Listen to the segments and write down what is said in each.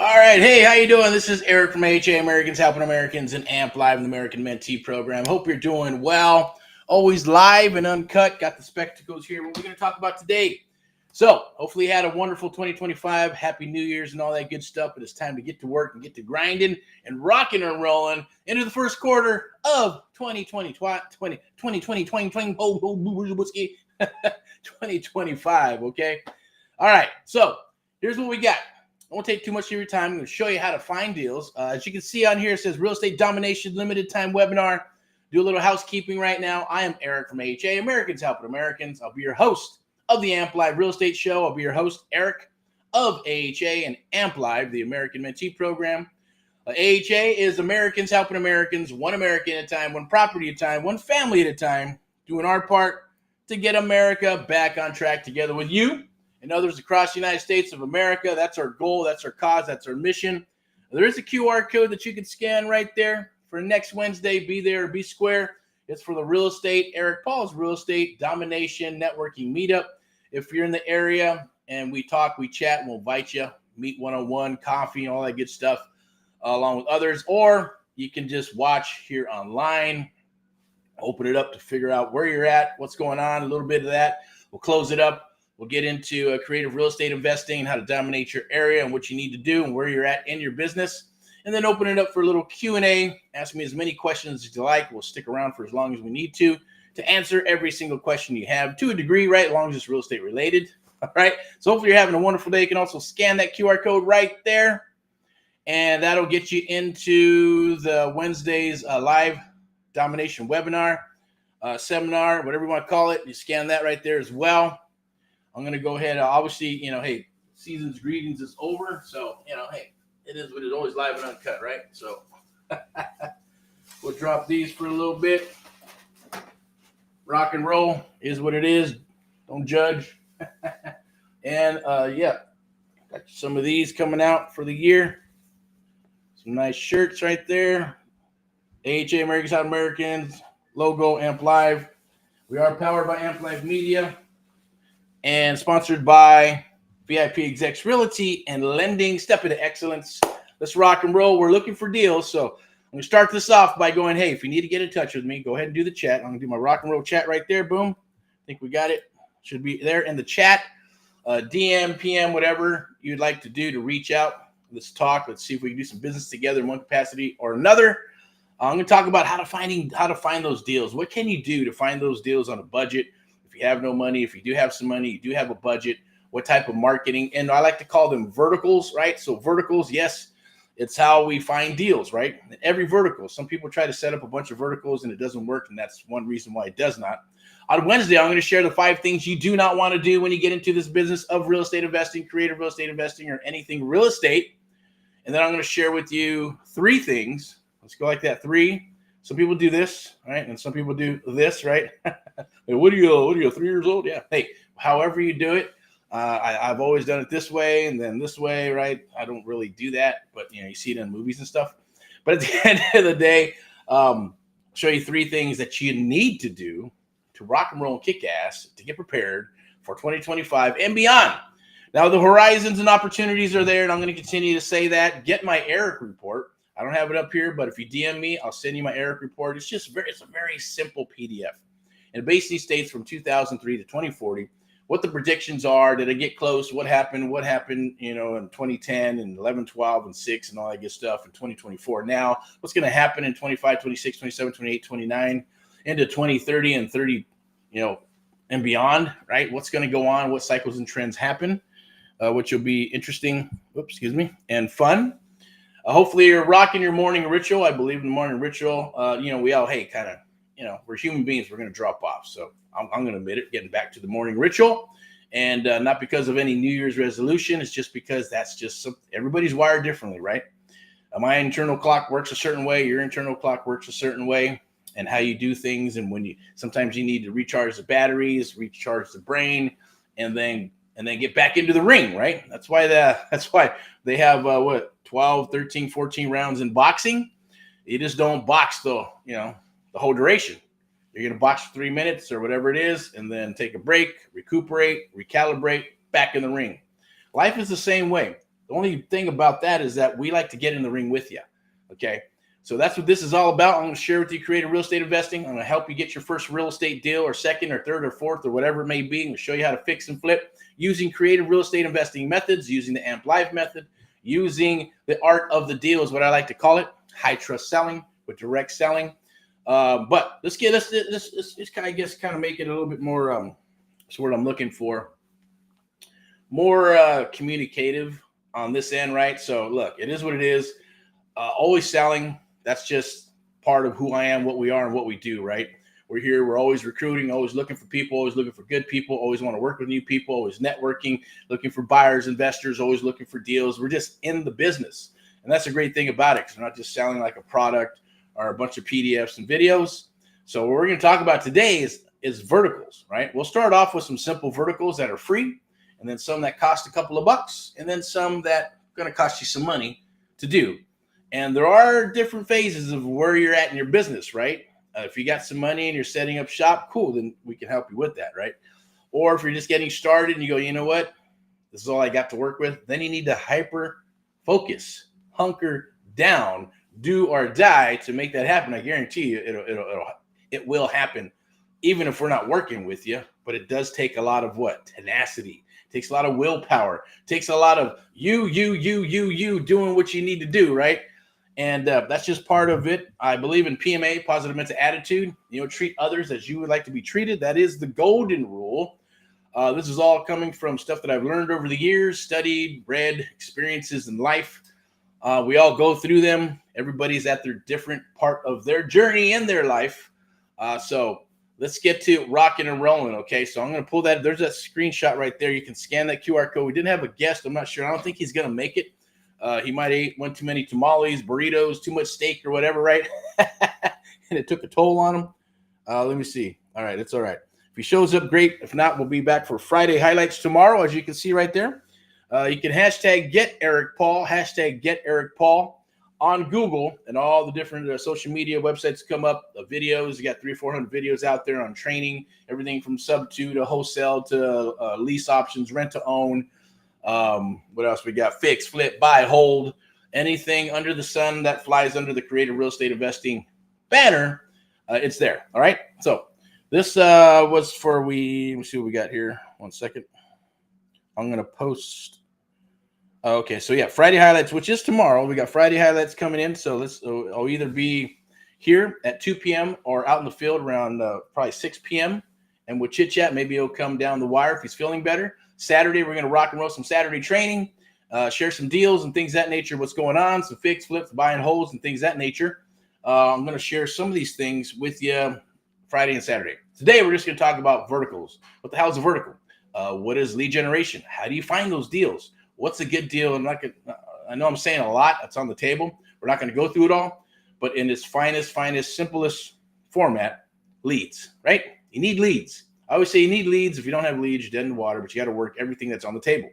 All right, hey, how you doing? This is Eric from AHA Americans Helping Americans and AMP Live in the American Mentee program. Hope you're doing well. Always live and uncut. Got the spectacles here. What we're going to talk about today. So, hopefully, you had a wonderful 2025. Happy New Year's and all that good stuff. But it's time to get to work and get to grinding and rocking and rolling into the first quarter of 2025. Okay. All right. So, here's what we got. I won't take too much of your time. I'm going to show you how to find deals. As you can see on here, it says Real Estate Domination Limited Time Webinar. Do a little housekeeping right now. I am Eric from AHA, Americans Helping Americans. I'll be your host of the AMP Live Real Estate Show. I'll be your host, Eric, of AHA and AMP Live, the American Mentee program. AHA is Americans Helping Americans, one American at a time, one property at a time, one family at a time, doing our part to get America back on track together with you and others across the United States of America. That's our goal. That's our cause. That's our mission. There is a QR code that you can scan right there for next Wednesday. Be there, be square. It's for the real estate, Eric Paul's Real Estate Domination Networking Meetup. If you're in the area and we talk, we chat, and we'll invite you, meet one-on-one, coffee, and all that good stuff along with others. Or you can just watch here online, open it up to figure out where you're at, what's going on, a little bit of that. We'll close it up. We'll get into creative real estate investing and how to dominate your area and what you need to do and where you're at in your business. And then open it up for a little Q&A. Ask me as many questions as you like. We'll stick around for as long as we need to answer every single question you have to a degree, right? As long as it's real estate related. All right. So hopefully you're having a wonderful day. You can also scan that QR code right there. And that'll get you into the Wednesday's live domination webinar, seminar, whatever you want to call it. You scan that right there as well. I'm going to go ahead. Obviously, hey, season's greetings is over. So, hey, it is what it is, always live and uncut, right? So we'll drop these for a little bit. Rock and roll is what it is. Don't judge. And, got some of these coming out for the year. Some nice shirts right there. AHA Americans Helping Americans logo, AMP Live. We are powered by AMP Live Media. And sponsored by VIP Execs Realty and Lending. Step into excellence. Let's rock and roll. We're looking for deals. So I'm going to start this off by going, hey, if you need to get in touch with me, go ahead and do the chat. I'm going to do my rock and roll chat right there. Boom. I think we got it. Should be there in the chat. DM, PM, whatever you'd like to do to reach out. Let's talk. Let's see if we can do some business together in one capacity or another. I'm going to talk about how to find those deals. What can you do to find those deals on a budget? If you have no money, if you do have some money, you do have a budget, what type of marketing? And I like to call them verticals, right? So verticals, yes, it's how we find deals, right? In every vertical. Some people try to set up a bunch of verticals and it doesn't work. And that's one reason why it does not. On Wednesday, I'm going to share the 5 things you do not want to do when you get into this business of real estate investing, creative real estate investing, or anything real estate. And then I'm going to share with you 3 things. Let's go like that. 3. Some people do this, right? And some people do this, right? Hey, what are you, 3 years old? Yeah. Hey, however you do it. I've always done it this way and then this way, right? I don't really do that, but you see it in movies and stuff. But at the end of the day, I'll show you 3 things that you need to do to rock and roll and kick ass to get prepared for 2025 and beyond. Now, the horizons and opportunities are there, and I'm going to continue to say that. Get my Erick report. I don't have it up here, but if you DM me, I'll send you my Erick report. It's a very simple PDF. And it basically states from 2003 to 2040 what the predictions are. Did it get close? What happened? In 2010 and 11, 12, and 6 and all that good stuff in 2024. Now, what's going to happen in 25, 26, 27, 28, 29 into 2030 and 30, and beyond, right? What's going to go on? What cycles and trends happen, which will be interesting, and fun. Hopefully you're rocking your morning ritual. I believe in the morning ritual. We all, we're human beings. We're going to drop off. So I'm going to admit it, getting back to the morning ritual. And not because of any New Year's resolution. It's just because that's just everybody's wired differently, right? My internal clock works a certain way. Your internal clock works a certain way. And how you do things. And sometimes you need to recharge the batteries, recharge the brain, and then get back into the ring, right? That's why they have 12, 13, 14 rounds in boxing. You just don't box the whole duration. You're going to box for 3 minutes or whatever it is, and then take a break, recuperate, recalibrate, back in the ring. Life is the same way. The only thing about that is that we like to get in the ring with you. Okay. So that's what this is all about. I'm going to share with you creative real estate investing. I'm going to help you get your first real estate deal, or second or third or fourth or whatever it may be. I'm going to show you how to fix and flip using creative real estate investing methods, using the AMP Live method, using the art of the deal is what I like to call it. High trust selling with direct selling. But let's kind of make it a little bit more, that's what I'm looking for. More communicative on this end, right? So look, it is what it is. Always selling. That's just part of who I am, what we are, and what we do, right? We're here. We're always recruiting, always looking for people, always looking for good people, always want to work with new people, always networking, looking for buyers, investors, always looking for deals. We're just in the business. And that's a great thing about it, because we're not just selling like a product or a bunch of PDFs and videos. So what we're going to talk about today is verticals, right? We'll start off with some simple verticals that are free, and then some that cost a couple of bucks, and then some that are going to cost you some money to do. And there are different phases of where you're at in your business, right? If you got some money and you're setting up shop, cool, then we can help you with that, right? Or if you're just getting started and you go, you know what, this is all I got to work with, then you need to hyper focus, hunker down, do or die to make that happen. I guarantee you it will happen, even if we're not working with you. But it does take a lot of what? Tenacity. It takes a lot of willpower. It takes a lot of you doing what you need to do, right? And that's just part of it. I believe in PMA, positive mental attitude. Treat others as you would like to be treated. That is the golden rule. This is all coming from stuff that I've learned over the years, studied, read, experiences in life. We all go through them. Everybody's at their different part of their journey in their life. So let's get to rocking and rolling, okay? So I'm going to pull that. There's that screenshot right there. You can scan that QR code. We didn't have a guest. I'm not sure. I don't think he's going to make it. He might have ate one too many tamales, burritos, too much steak or whatever, right? And it took a toll on him. Let me see. All right, it's all right. If he shows up, great. If not, we'll be back for Friday highlights tomorrow, as you can see right there. You can hashtag get Erick Paul, hashtag get Erick Paul on Google, and all the different social media websites come up. The videos, you got 300 or 400 videos out there on training, everything from sub-2 to wholesale to lease options, rent to own. What else we got? Fix, flip, buy, hold, anything under the sun that flies under the creative real estate investing banner. It's there. All right. So this was for let me see what we got here. 1 second. I'm going to post. Okay. So yeah, Friday highlights, which is tomorrow. We got Friday highlights coming in. So I'll either be here at 2 p.m. or out in the field around probably 6 p.m. and we'll chit chat. Maybe he'll come down the wire if he's feeling better. Saturday, we're going to rock and roll some Saturday training, share some deals and things of that nature, what's going on, some fix, flips, buy and holds and things of that nature. I'm going to share some of these things with you Friday and Saturday. Today, we're just going to talk about verticals. What the hell is a vertical? What is lead generation? How do you find those deals? What's a good deal? I know I'm saying a lot. That's on the table. We're not going to go through it all, but in its finest, simplest format, leads, right? You need leads. I always say you need leads. If you don't have leads, you're dead in the water, but you got to work everything that's on the table.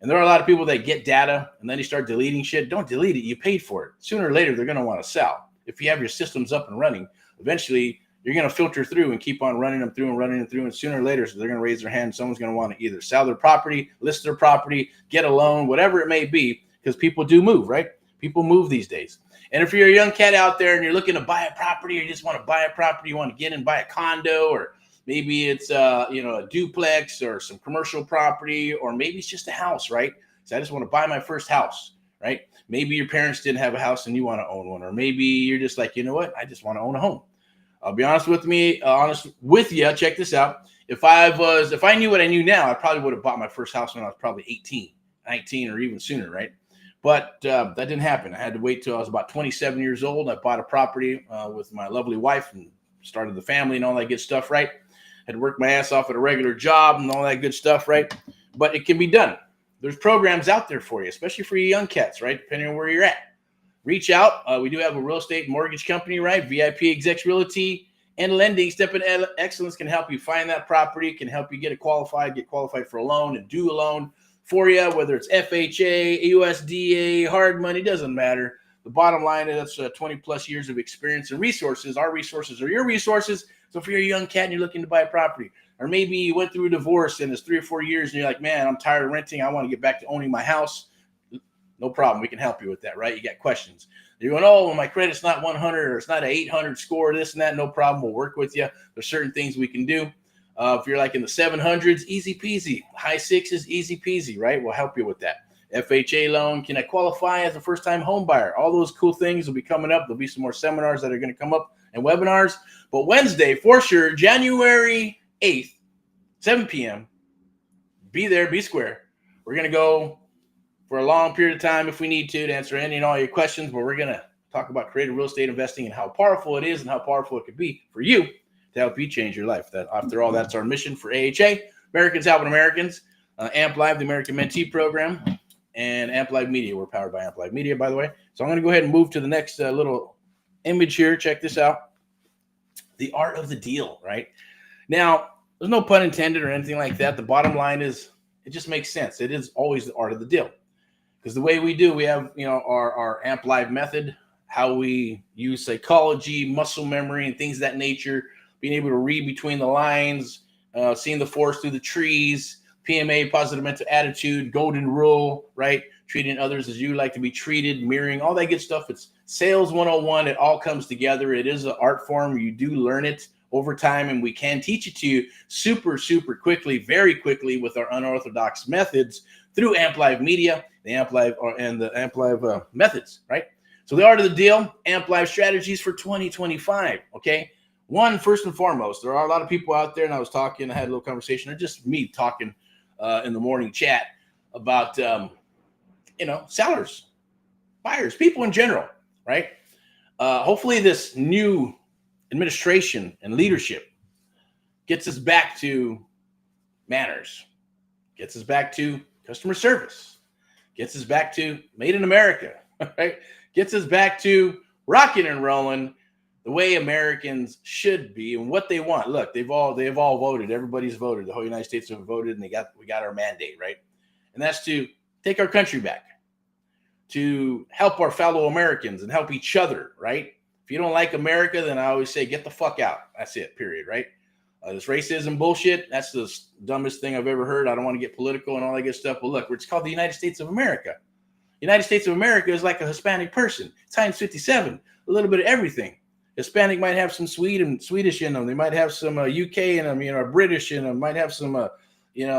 And there are a lot of people that get data and then you start deleting shit. Don't delete it. You paid for it. Sooner or later, they're going to want to sell. If you have your systems up and running, eventually you're going to filter through and keep on running them through. And sooner or later, so they're going to raise their hand. Someone's going to want to either sell their property, list their property, get a loan, whatever it may be, because people do move, right? People move these days. And if you're a young cat out there and you're looking to buy a property, or you just want to buy a property, you want to get in, buy a condo, or maybe it's a duplex or some commercial property, or maybe it's just a house, right? So I just want to buy my first house, right? Maybe your parents didn't have a house and you want to own one, or maybe you're just like, you know what? I just want to own a home. I'll be honest with you. Check this out. If I knew what I knew now, I probably would have bought my first house when I was probably 18, 19, or even sooner, right? But that didn't happen. I had to wait till I was about 27 years old. I bought a property with my lovely wife and started the family and all that good stuff, right? Had to work my ass off at a regular job and all that good stuff, right? But it can be done. There's programs out there for you, especially for you young cats, right? Depending on where you're at. Reach out. We do have a real estate mortgage company, right? VIP Execs Realty and Lending. Step in Excellence can help you find that property, can help you get qualified for a loan and do a loan for you, whether it's FHA, USDA, hard money, doesn't matter. The bottom line is that's 20 plus years of experience and resources. Our resources are your resources. So if you're a young cat and you're looking to buy a property, or maybe you went through a divorce and it's 3 or 4 years and you're like, man, I'm tired of renting. I want to get back to owning my house. No problem. We can help you with that, right? You got questions. You're going, oh, well, my credit's not 100 or it's not an 800 score, this and that. No problem. We'll work with you. There's certain things we can do. If you're like in the 700s, easy peasy. High sixes, easy peasy, right? We'll help you with that. FHA loan, can I qualify as a first-time home buyer? All those cool things will be coming up. There'll be some more seminars that are going to come up and webinars. But Wednesday, for sure, January 8th, 7 p.m., be there, be square. We're going to go for a long period of time if we need to answer any and all your questions, but we're going to talk about creative real estate investing and how powerful it is and how powerful it could be for you to help you change your life. That, after all, that's our mission for AHA, Americans Helping Americans, AMP Live, the American Mentee program, and AMP Live Media. We're powered by AMP Live Media, by the way. So I'm going to go ahead and move to the next little image here. Check this out. The art of the deal, right? Now, there's no pun intended or anything like that. The bottom line is it just makes sense. It is always the art of the deal. Because the way we do, we have, our AMP Live method, how we use psychology, muscle memory, and things of that nature, being able to read between the lines, seeing the forest through the trees, PMA, positive mental attitude, golden rule, right? Treating others as you like to be treated, mirroring, all that good stuff. It's sales 101. It all comes together. It is an art form. You do learn it over time, and we can teach it to you super, super quickly, very quickly with our unorthodox methods through AMP Live Media, the AMP Live and the AMP Live methods, right? So the art of the deal, AMP Live strategies for 2025, okay? One, first and foremost, there are a lot of people out there, and I was talking, I had a little conversation, or just me talking in the morning chat about, sellers, buyers, people in general, right? Hopefully this new administration and leadership gets us back to manners, gets us back to customer service, gets us back to made in America, right? Gets us back to rocking and rolling the way Americans should be and what they want. Look, they've all voted. Everybody's voted. The whole United States have voted, and we got our mandate, right? And that's to take our country back, to help our fellow Americans and help each other, right? If you don't like America, then I always say, get the fuck out. That's it, period, right? This racism bullshit, that's the dumbest thing I've ever heard. I don't want to get political and all that good stuff. But look, it's called the United States of America. United States of America is like a Hispanic person. Times 57, a little bit of everything. Hispanic might have some Swedish in them. They might have some UK in them, British in them. Might have some,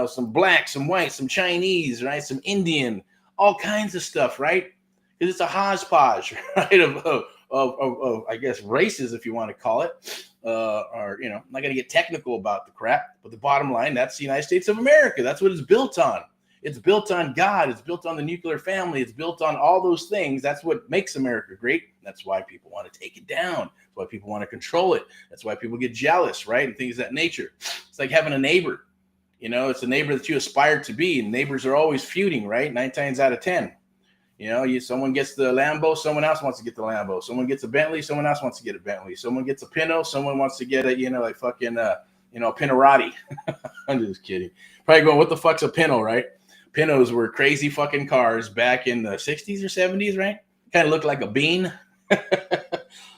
some black, some white, some Chinese, right? Some Indian, all kinds of stuff, right? Because it's a hodgepodge, right? Of I guess races, if you want to call it, I'm not going to get technical about the crap, but the bottom line, that's the United States of America. That's what it's built on. It's built on God. It's built on the nuclear family. It's built on all those things. That's what makes America great. That's why people want to take it down. That's why people want to control it. That's why people get jealous, right? And things of that nature. It's like having a neighbor. It's a neighbor that you aspire to be. And neighbors are always feuding, right? 9 times out of 10. Someone gets the Lambo, someone else wants to get the Lambo. Someone gets a Bentley, someone else wants to get a Bentley. Someone gets a Pinto, someone wants to get a, Pinarati. I'm just kidding. Probably going, what the fuck's a Pinto, right? Pintos were crazy fucking cars back in the 60s or 70s, right? Kind of looked like a bean.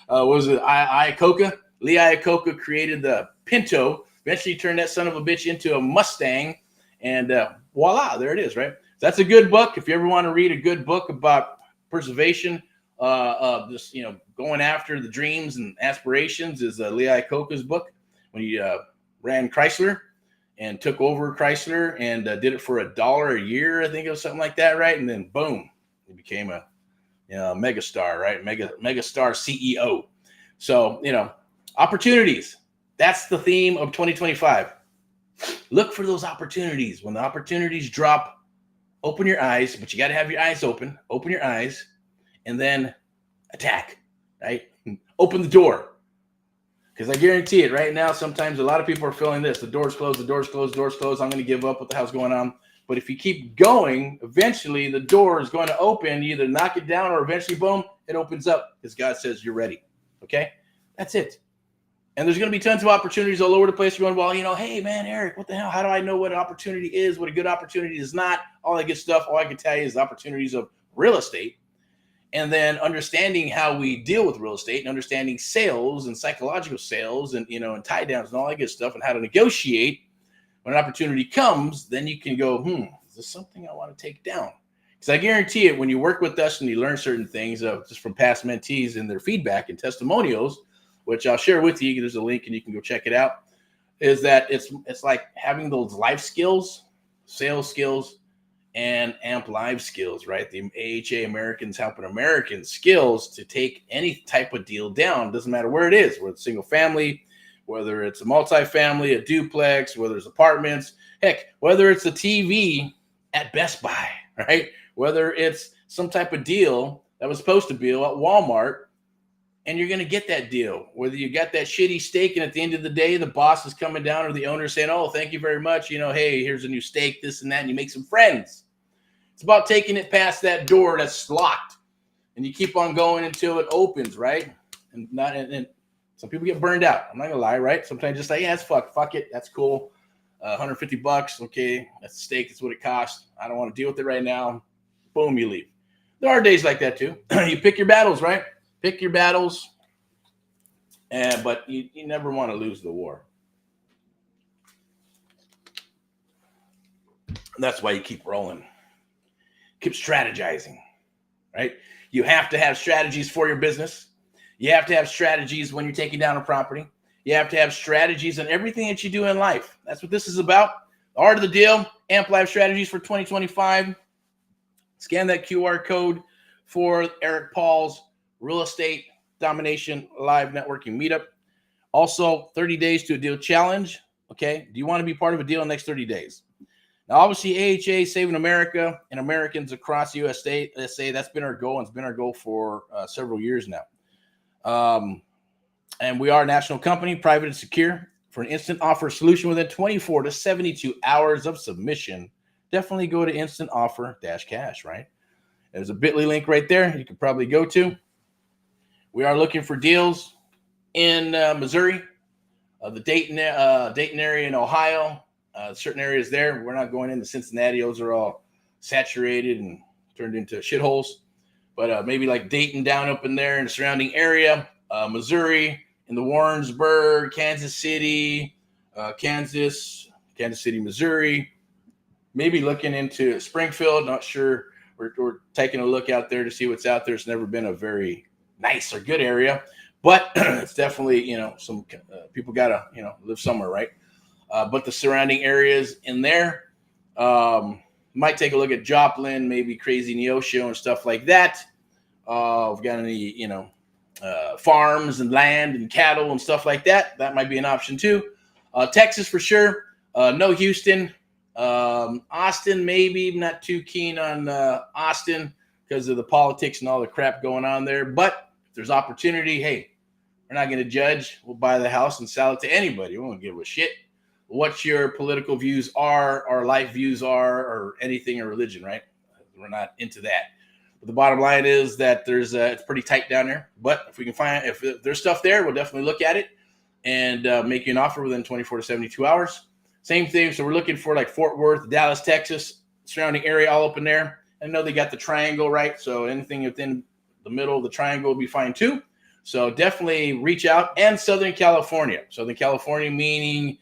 Was it Iacocca? Lee Iacocca created the Pinto, eventually turned that son of a bitch into a Mustang, and voila, there it is, right? That's a good book. If you ever want to read a good book about preservation, just going after the dreams and aspirations, is Lee Iacocca's book when he ran Chrysler and took over Chrysler and did it for $1 a year, I think it was something like that, right? And then boom, he became a megastar, right? Megastar CEO. So opportunities. That's the theme of 2025. Look for those opportunities. When the opportunities drop, open your eyes, but you got to have your eyes open. Open your eyes, and then attack, right? Open the door. Because I guarantee it right now, sometimes a lot of people are feeling this. The door's closed, the door's closed, the door's closed. I'm going to give up. What the hell's going on? But if you keep going, eventually the door is going to open. You either knock it down or eventually, boom, it opens up because God says you're ready. Okay? That's it. And there's going to be tons of opportunities all over the place. You're going, well, hey, man, Eric, what the hell? How do I know what an opportunity is, what a good opportunity is not? All that good stuff. All I can tell you is opportunities of real estate. And then understanding how we deal with real estate and understanding sales and psychological sales and, and tie downs and all that good stuff and how to negotiate when an opportunity comes, then you can go, is this something I want to take down? Because I guarantee it, when you work with us and you learn certain things just from past mentees and their feedback and testimonials, which I'll share with you, there's a link and you can go check it out, is that it's like having those life skills, sales skills, and AMP Live skills, right? The AHA Americans Helping Americans skills to take any type of deal down. Doesn't matter where it is, whether it's single family, whether it's a multifamily, a duplex, whether it's apartments, heck, whether it's a TV at Best Buy, right? Whether it's some type of deal that was supposed to be at Walmart, and you're going to get that deal. Whether you got that shitty steak, and at the end of the day, the boss is coming down or the owner saying, oh, thank you very much. Hey, here's a new steak, this and that, and you make some friends. It's about taking it past that door that's locked, and you keep on going until it opens, right? And some people get burned out. I'm not going to lie, right? Sometimes just say, yeah, it's fuck it. That's cool. $150. Okay. That's the steak. That's what it costs. I don't want to deal with it right now. Boom, you leave. There are days like that too. You pick your battles, right? Pick your battles, but you never want to lose the war. And that's why you keep rolling. Keep strategizing, right? You have to have strategies for your business. You have to have strategies when you're taking down a property. You have to have strategies in everything that you do in life. That's what this is about. The art of the deal, AMP Live strategies for 2025. Scan that QR code for Erick Paul's Real Estate Domination Live Networking Meetup. Also, 30 days to a deal challenge. Okay. Do you want to be part of a deal in the next 30 days? Now, obviously, AHA, Saving America, and Americans across the USA, that's been our goal, and it's been our goal for several years now. And we are a national company, private and secure. For an instant offer solution within 24 to 72 hours of submission, definitely go to instant offer-cash, right? There's a bit.ly link right there you could probably go to. We are looking for deals in Missouri, the Dayton area in Ohio, certain areas there. We're not going into Cincinnati. Those are all saturated and turned into shitholes. But maybe like Dayton down up in there in the surrounding area, Missouri, in the Warrensburg, Kansas City, Kansas City, Missouri. Maybe looking into Springfield. Not sure. We're taking a look out there to see what's out there. It's never been a very nice or good area, but it's definitely, some people gotta, live somewhere, right? But the surrounding areas in there, might take a look at Joplin, maybe Crazy Neosho and stuff like that. We've got any, farms and land and cattle and stuff like that. That might be an option too. Texas for sure. No Houston. Austin, maybe. I'm not too keen on Austin because of the politics and all the crap going on there. But if there's opportunity, hey, we're not going to judge. We'll buy the house and sell it to anybody. We won't give a shit what your political views are, or life views are, or anything, or religion, right? We're not into that. But the bottom line is that it's pretty tight down there. But if we can if there's stuff there, we'll definitely look at it and make you an offer within 24 to 72 hours. Same thing. So we're looking for like Fort Worth, Dallas, Texas, surrounding area, all up in there. I know they got the triangle, right? So anything within the middle of the triangle will be fine too. So definitely reach out. And Southern California. Southern California meaning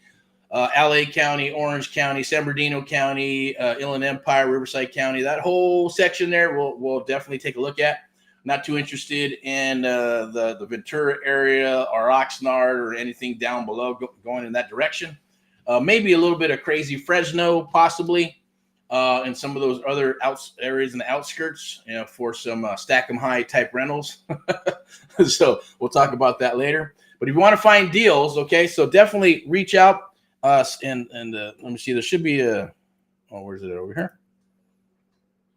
LA County, Orange County, San Bernardino County, Inland Empire, Riverside County. That whole section there we'll definitely take a look at. Not too interested in the Ventura area or Oxnard or anything down below going in that direction. Maybe a little bit of crazy Fresno, possibly, and some of those other areas in the outskirts, for some stack 'em high type rentals. So we'll talk about that later. But if you want to find deals, okay, so definitely reach out. And let me see. There should be where's it over here?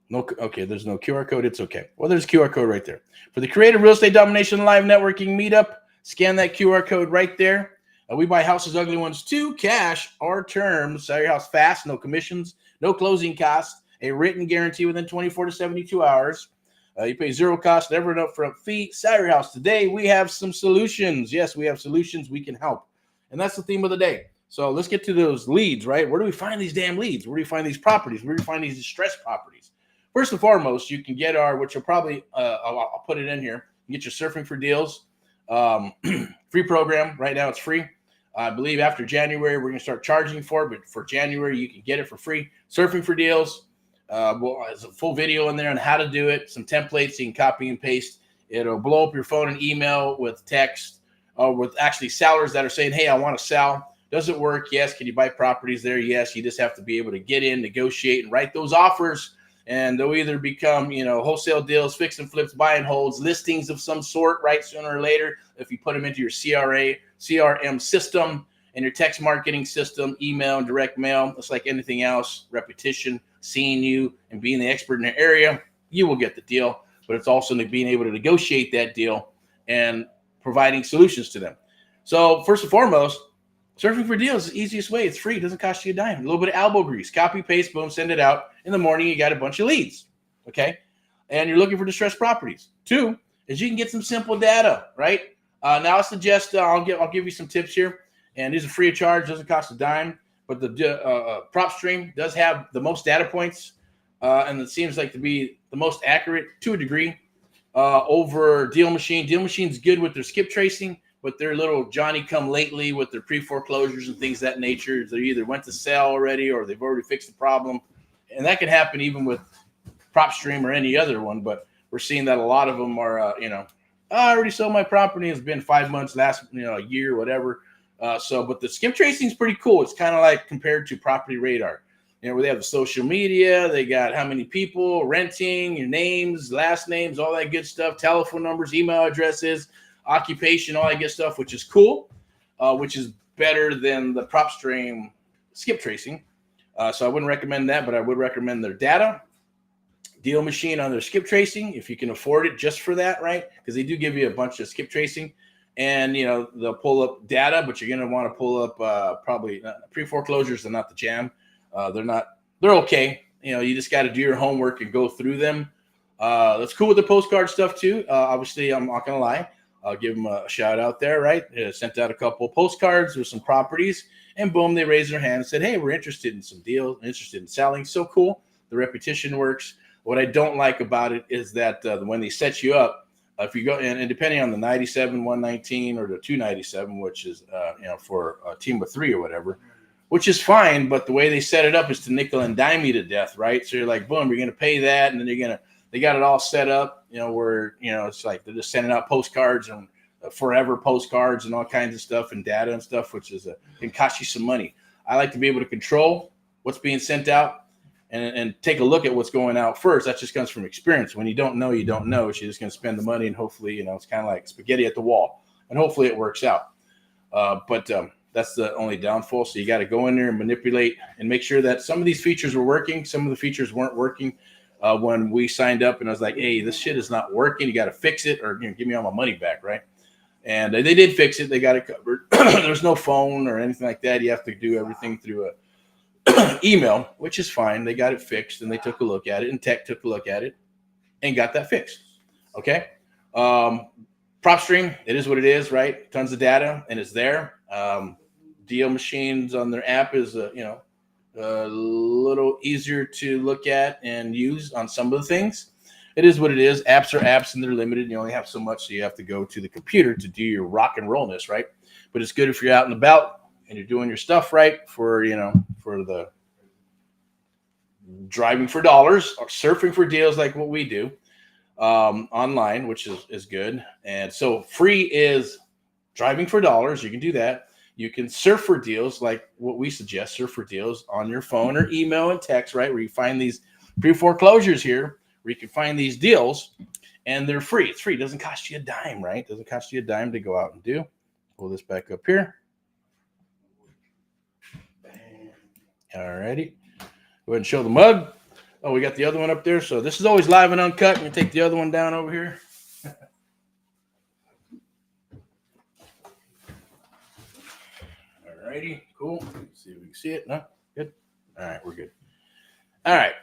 No, okay. There's no QR code. It's okay. Well, there's a QR code right there for the Creative Real Estate Domination Live Networking Meetup. Scan that QR code right there. We buy houses, ugly ones too, cash or terms. Sell your house fast, no commissions, no closing costs, a written guarantee within 24 to 72 hours. You pay zero cost, never an upfront fee. Sell your house today. We have some solutions. Yes, we have solutions. We can help. And that's the theme of the day. So let's get to those leads, right? Where do we find these damn leads? Where do we find these properties? Where do we find these distressed properties? First and foremost, you can get which will probably, I'll put it in here. You get your Surfing for Deals free program. Right now it's free. I believe after January, we're going to start charging for it. But for January, you can get it for free. Surfing for Deals. Well, there's a full video in there on how to do it, some templates you can copy and paste. It'll blow up your phone and email with text, or with actually sellers that are saying, hey, I want to sell. Does it work? Yes. Can you buy properties there? Yes. You just have to be able to get in, negotiate, and write those offers. And they'll either become, wholesale deals, fix and flips, buy and holds, listings of some sort, right? Sooner or later, if you put them into your CRM system and your text marketing system, email and direct mail, it's like anything else, repetition, seeing you and being the expert in the area, you will get the deal. But it's also being able to negotiate that deal and providing solutions to them. So first and foremost, surfing for deals is the easiest way. It's free. It doesn't cost you a dime. A little bit of elbow grease. Copy, paste, boom, send it out. In the morning, you got a bunch of leads, okay? And you're looking for distressed properties. 2 is you can get some simple data, right? Now I suggest I'll give you some tips here. And these are free of charge. Doesn't cost a dime. But the prop stream does have the most data points. And it seems like to be the most accurate to a degree over Deal Machine. Deal Machine's good with their skip tracing, but they're little Johnny come lately with their pre-foreclosures and things of that nature. They either went to sell already or they've already fixed the problem. And that can happen even with PropStream or any other one. But we're seeing that a lot of them are, I already sold my property. It's been 5 months, last, a year, whatever. But the skip tracing is pretty cool. It's kind of like compared to Property Radar, where they have the social media. They got how many people renting, your names, last names, all that good stuff, telephone numbers, email addresses, occupation, all that good stuff, which is cool, which is better than the PropStream skip tracing. So I wouldn't recommend that, but I would recommend their data. Deal Machine on their skip tracing, if you can afford it just for that, right? Because they do give you a bunch of skip tracing. And, they'll pull up data, but you're going to want to pull up probably pre-foreclosures. They're not the jam. They're okay. You just got to do your homework and go through them. That's cool with the postcard stuff too. Obviously, I'm not going to lie. I'll give them a shout out there, right? Sent out a couple of postcards with some properties, and boom, they raised their hand and said, hey, we're interested in some deals, interested in selling. So cool. The repetition works. What I don't like about it is that when they set you up, if you go and depending on the 97, 119, or the 297, which is for a team of 3 or whatever, which is fine, but the way they set it up is to nickel and dime you to death, right? So you're like, boom, you're gonna pay that, and then they got it all set up, where it's like they're just sending out postcards and forever postcards and all kinds of stuff and data and stuff, which can cost you some money. I like to be able to control what's being sent out and take a look at what's going out first. That just comes from experience. When you don't know, you don't know. So you're just going to spend the money, and hopefully, it's kind of like spaghetti at the wall, and hopefully it works out. But that's the only downfall. So you got to go in there and manipulate and make sure that some of these features were working. Some of the features weren't working when we signed up, and I was like, hey, this shit is not working. You got to fix it, or give me all my money back, right? And they did fix it. They got it covered. There's no phone or anything like that. You have to do everything through a email, which is fine. They got it fixed, and they took a look at it, and tech took a look at it and got that fixed. Okay. PropStream, it is what it is, right? Tons of data, and it's there. Deal Machines on their app is, a little easier to look at and use on some of the things. It is what it is. Apps are apps, and they're limited. You only have so much, so you have to go to the computer to do your rock and rollness, right? But it's good if you're out and about and you're doing your stuff right for the driving for dollars or surfing for deals like what we do online, which is good. And so free is driving for dollars. You can do that. You can surf for deals like what we suggest, surf for deals on your phone or email and text, right? Where you find these pre-foreclosures here, where you can find these deals, and they're free. It's free. It doesn't cost you a dime, right? It doesn't cost you a dime to go out and do. Pull this back up here. All righty. Go ahead and show the mug. Oh, we got the other one up there. So this is always live and uncut. I'm going to take the other one down over here. All righty. Cool. Let's see if we can see it. No? Good. All right. We're good. All right.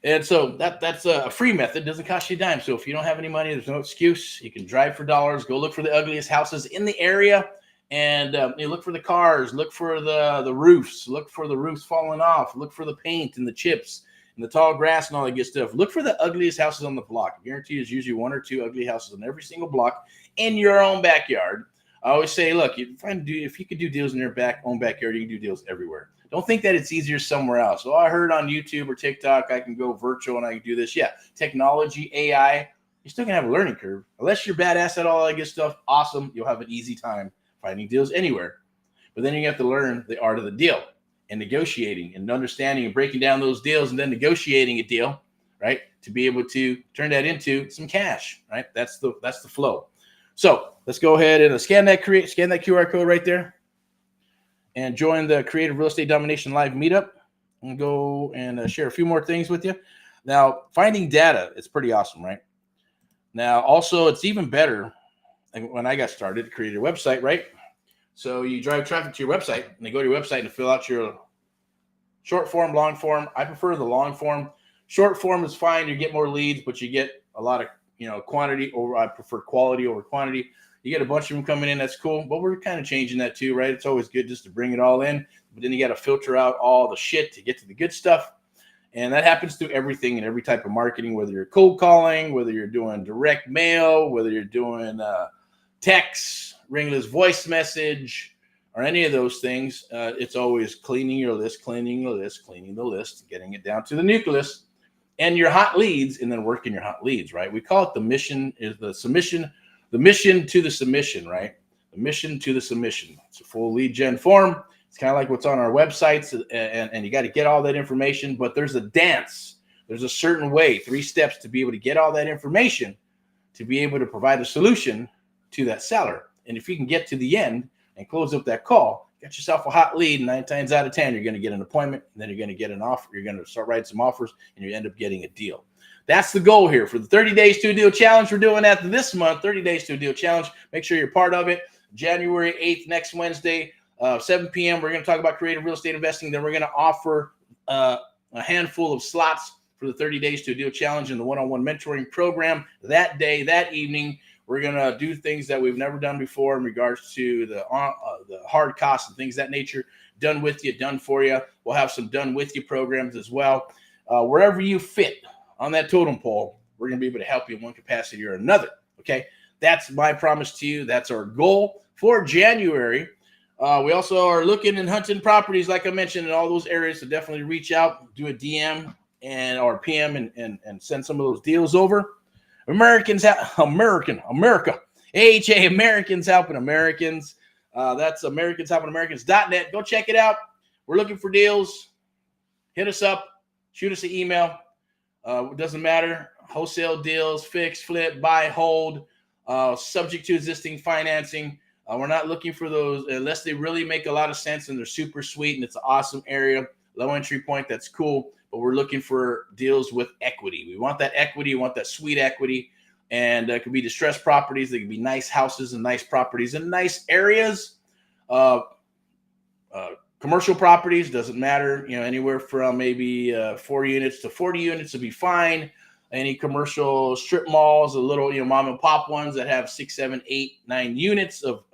And so that's a free method. Doesn't cost you a dime. So if you don't have any money, there's no excuse. You can drive for dollars. Go look for the ugliest houses in the area. And you look for the cars, look for the roofs, look for the roofs falling off, look for the paint and the chips and the tall grass and all that good stuff. Look for the ugliest houses on the block. I guarantee there's usually 1 or 2 ugly houses on every single block in your own backyard. I always say, look, if you could do deals in your own backyard, you can do deals everywhere. Don't think that it's easier somewhere else. Oh, I heard on YouTube or TikTok I can go virtual and I can do this. Yeah, technology, AI, you're still going to have a learning curve. Unless you're badass at all that good stuff, awesome. You'll have an easy time finding deals anywhere. But then you have to learn the art of the deal and negotiating and understanding and breaking down those deals and then negotiating a deal, right? To be able to turn that into some cash, right? That's the flow. So let's go ahead and scan that QR code right there and join the Creative Real Estate Domination Live meetup. I'm going to go and share a few more things with you. Now, finding data is pretty awesome, right? Now, also, it's even better when I got started to create a website, right? So you drive traffic to your website, and they go to your website and fill out your short form, long form. I prefer the long form. Short form is fine. You get more leads, but you get a lot of quantity over. I prefer quality over quantity. You get a bunch of them coming in. That's cool. But we're kind of changing that too, right? It's always good just to bring it all in. But then you got to filter out all the shit to get to the good stuff. And that happens through everything and every type of marketing, whether you're cold calling, whether you're doing direct mail, whether you're doing text, ringless voice message, or any of those things. It's always cleaning your list, cleaning the list, getting it down to the nucleus and your hot leads, and then working your hot leads, right? We call it the mission to the submission, right? The mission to the submission. It's a full lead gen form. It's kind of like what's on our websites, and you got to get all that information, but there's a dance. There's a certain way, 3 steps to be able to get all that information to be able to provide a solution to that seller. And if you can get to the end and close up that call, get yourself a hot lead, 9 times out of 10, you're going to get an appointment, and then you're going to get an offer. You're going to start writing some offers, and you end up getting a deal. That's the goal here for the 30 Days to a Deal Challenge. We're doing that this month, 30 Days to a Deal Challenge. Make sure you're part of it. January 8th, next Wednesday, 7 p.m., we're going to talk about creative real estate investing. Then we're going to offer a handful of slots for the 30 Days to a Deal Challenge and the one-on-one mentoring program. That day, that evening, we're going to do things that we've never done before in regards to the hard costs and things of that nature. Done with you, done for you. We'll have some done with you programs as well. Wherever you fit on that totem pole, we're going to be able to help you in one capacity or another. Okay, that's my promise to you. That's our goal for January. We also are looking and hunting properties, like I mentioned, in all those areas. So definitely reach out, do a DM or PM and send some of those deals over. America, AHA, Americans Helping Americans. That's AmericansHelpingAmericans.net. Go check it out. We're looking for deals. Hit us up. Shoot us an email. It doesn't matter. Wholesale deals, fix, flip, buy, hold, subject to existing financing. We're not looking for those unless they really make a lot of sense and they're super sweet and it's an awesome area, low entry point. That's cool. But we're looking for deals with equity. We want that equity. We want that sweet equity. And it could be distressed properties. They could be nice houses and nice properties in nice areas. Commercial properties, doesn't matter. Anywhere from maybe 4 units to 40 units would be fine. Any commercial strip malls, a little, mom and pop ones that have 6, 7, 8, 9 units of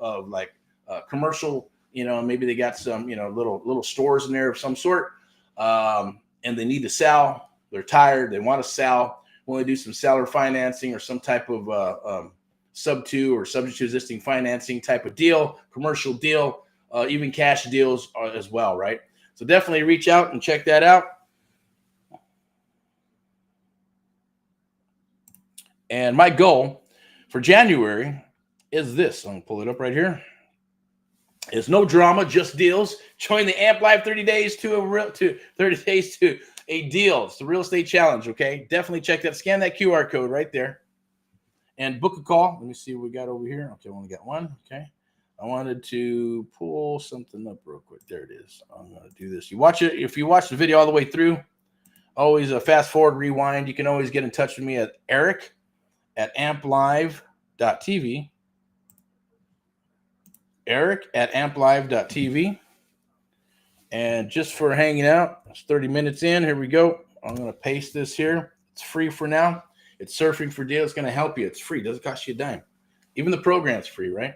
commercial, maybe they got some, little stores in there of some sort. And they need to sell. They're tired. They want to sell. Want to do some seller financing or some type of sub-2 or subject to existing financing type of deal, commercial deal, even cash deals as well, right? So definitely reach out and check that out. And my goal for January is this. I'm going to pull it up right here. It's no drama, just deals. Join the AMP Live 30 Days to a Deal. It's the real estate challenge, okay? Definitely check that. Scan that QR code right there and book a call. Let me see what we got over here. Okay, I only got one. Okay. I wanted to pull something up real quick. There it is. I'm going to do this. You watch it. If you watch the video all the way through, always fast forward, rewind. You can always get in touch with me at Erick at amplive.tv. Erick at amplive.tv. And just for hanging out, it's 30 minutes in. Here we go. I'm going to paste this here. It's free for now. It's Surfing for Deals. It's going to help you. It's free. It doesn't cost you a dime. Even the program's free, right?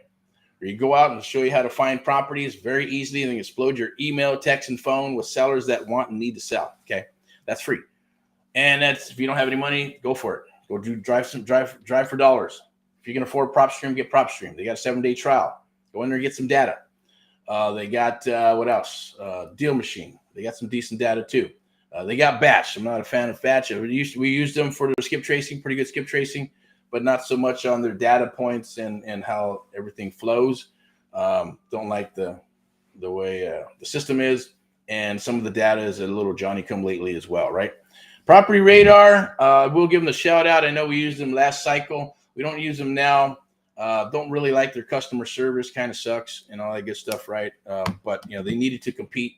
Where you go out and show you how to find properties very easily and then explode your email, text, and phone with sellers that want and need to sell. Okay, that's free. And that's, if you don't have any money, go for it. Go drive for dollars. If you can afford PropStream, get PropStream. They got a 7-day trial. Go in there and get some data. They got what else? Deal Machine. They got some decent data too. They got Batch. I'm not a fan of Batch. We used them for their skip tracing, pretty good skip tracing, but not so much on their data points and how everything flows. Don't like the way the system is, and some of the data is a little Johnny come lately as well, right? Property Radar, we'll give them a shout out. I know we used them last cycle. We don't use them now. Don't really like their customer service, kind of sucks and all that good stuff, right? But they needed to compete.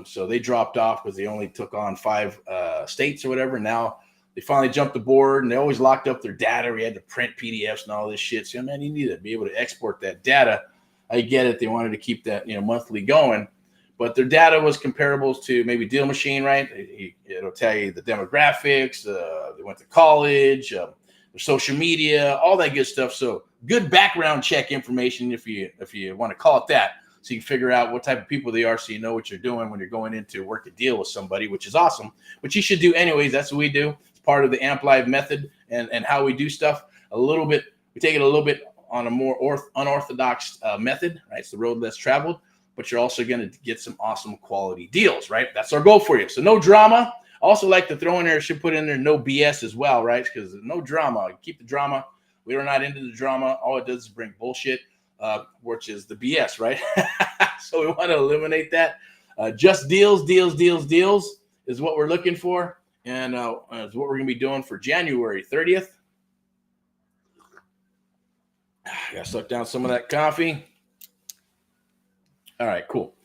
So they dropped off because they only took on 5 states or whatever. Now they finally jumped the board, and they always locked up their data. We had to print PDFs and all this shit. So, man, you need to be able to export that data. I get it. They wanted to keep that, monthly going. But their data was comparable to maybe Deal Machine, right? It'll tell you the demographics, they went to college, their social media, all that good stuff. So good background check information, if you want to call it that, so you can figure out what type of people they are, so you know what you're doing when you're going in to work a deal with somebody, which is awesome, which you should do anyways. That's what we do. It's part of the Amp Live method and how we do stuff. We take it a little bit on a more unorthodox method, right? It's the road less traveled. But you're also going to get some awesome quality deals, right? That's our goal for you. So no drama. I also like to throw in there, should put in there no BS as well, right? Because no drama. Keep the drama. We are not into the drama. All it does is bring bullshit, which is the BS, right? So we want to eliminate that. Just deals is what we're looking for. And is what we're going to be doing for January 30th. I got to suck down some of that coffee. All right, cool.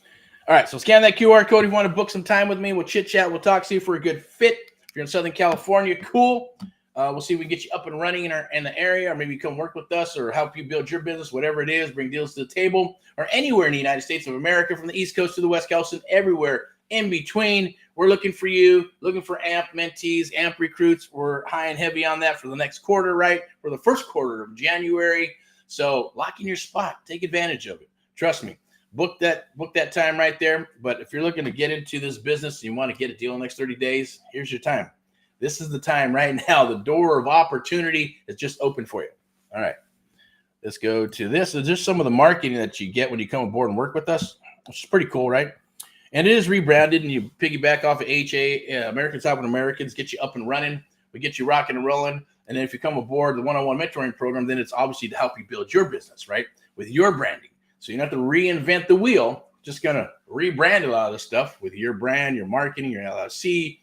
All right, so scan that QR code if you want to book some time with me. We'll chit-chat. We'll talk, see if we're a good fit. If you're in Southern California, cool. We'll see if we can get you up and running in the area, or maybe come work with us or help you build your business, whatever it is, bring deals to the table, or anywhere in the United States of America, from the East Coast to the West Coast and everywhere in between. We're looking for you, looking for AMP mentees, AMP recruits. We're high and heavy on that for the next quarter, right? For the first quarter of January. So lock in your spot. Take advantage of it. Trust me. Book that time right there. But if you're looking to get into this business and you want to get a deal in the next 30 days, here's your time. This is the time right now. The door of opportunity is just open for you. All right. Let's go to this. So just some of the marketing that you get when you come aboard and work with us, which is pretty cool, right? And it is rebranded, and you piggyback off of Americans Helping Americans, get you up and running. We get you rocking and rolling. And then if you come aboard the one-on-one mentoring program, then it's obviously to help you build your business, right? With your branding. So you don't have to reinvent the wheel. Just going to rebrand a lot of this stuff with your brand, your marketing, your LLC,